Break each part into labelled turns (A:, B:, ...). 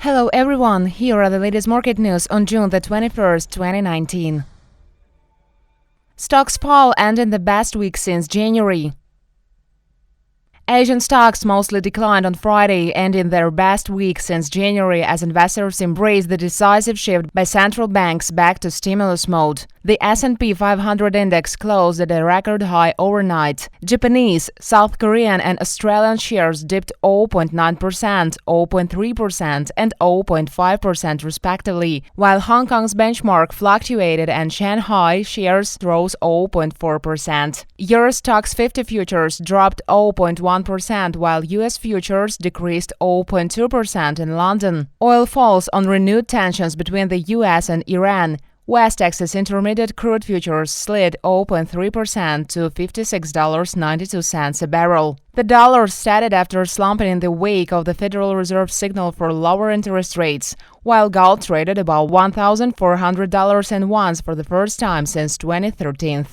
A: Hello everyone, here are the latest market news on June the 21st, 2019. Stocks fall ending the best week since January. Asian stocks mostly declined on Friday, ending their best week since January as investors embrace the decisive shift by central banks back to stimulus mode. The S&P 500 index closed at a record high overnight. Japanese, South Korean and Australian shares dipped 0.9%, 0.3% and 0.5% respectively, while Hong Kong's benchmark fluctuated and Shanghai shares rose 0.4%. Euro Stoxx 50 futures dropped 0.1%, while US futures decreased 0.2% in London. Oil falls on renewed tensions between the US and Iran. West Texas Intermediate crude futures slid 0.3% to $56.92 a barrel. The dollar steadied after slumping in the wake of the Federal Reserve's signal for lower interest rates, while gold traded above $1,400 an ounce for the first time since 2013.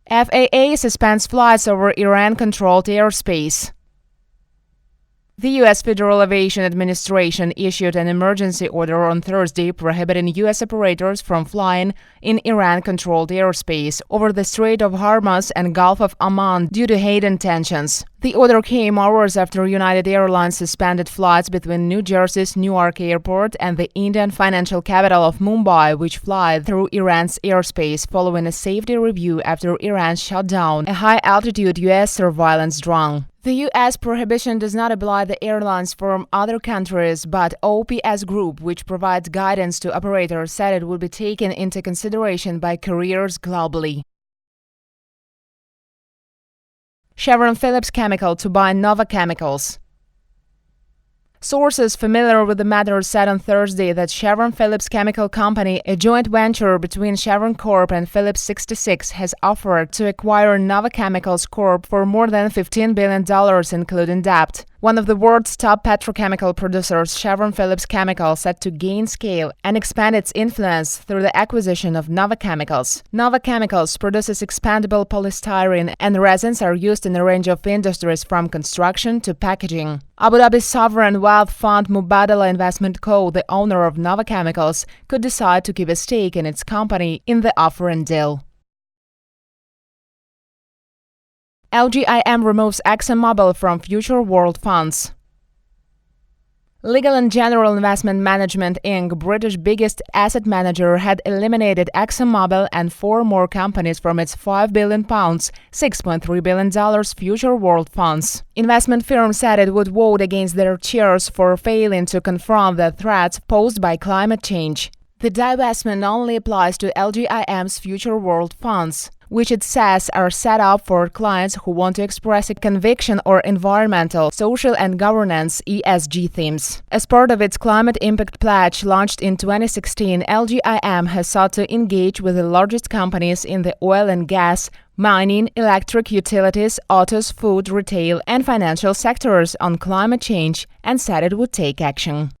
A: FAA suspends flights over Iran-controlled airspace. The U.S. Federal Aviation Administration issued an emergency order on Thursday prohibiting U.S. operators from flying in Iran-controlled airspace over the Strait of Hormuz and Gulf of Oman due to heightened tensions. The order came hours after United Airlines suspended flights between New Jersey's Newark Airport and the Indian financial capital of Mumbai, which fly through Iran's airspace following a safety review after Iran shot down a high-altitude U.S. surveillance drone. The U.S. prohibition does not apply to airlines from other countries, but OPS Group, which provides guidance to operators, said it would be taken into consideration by carriers globally. Sharon Phillips Chemical to buy Nava chemicals. Sources familiar with the matter said on Thursday that Sharon Phillips Chemical Company, a joint venture between Sharon Corp and Phillips 66, has offered to acquire Nava Chemicals Corp for more than $15 billion, including debt. One of the world's top petrochemical producers, Sharon Phillips Chemical, set to gain scale and expand its influence through the acquisition of Nava Chemicals. Nava Chemicals produces expandable polystyrene, and resins are used in a range of industries from construction to packaging. Abu Dhabi's sovereign wealth fund Mubadala Investment Co., the owner of Nava Chemicals, could decide to keep a stake in its company in the offering deal. LGIM removes ExxonMobil from future world funds. Legal & General Investment Management Inc., British biggest asset manager, had eliminated ExxonMobil and 4 more companies from its £5 billion, $6.3 billion future world funds. Investment firm said it would vote against their chairs for failing to confront the threats posed by climate change. The divestment only applies to LGIM's future world funds, which it says are set up for clients who want to express a conviction or environmental, social and governance (ESG) themes. As part of its climate impact pledge launched in 2016, LGIM has sought to engage with the largest companies in the oil and gas, mining, electric utilities, autos, food, retail and financial sectors on climate change and said it would take action.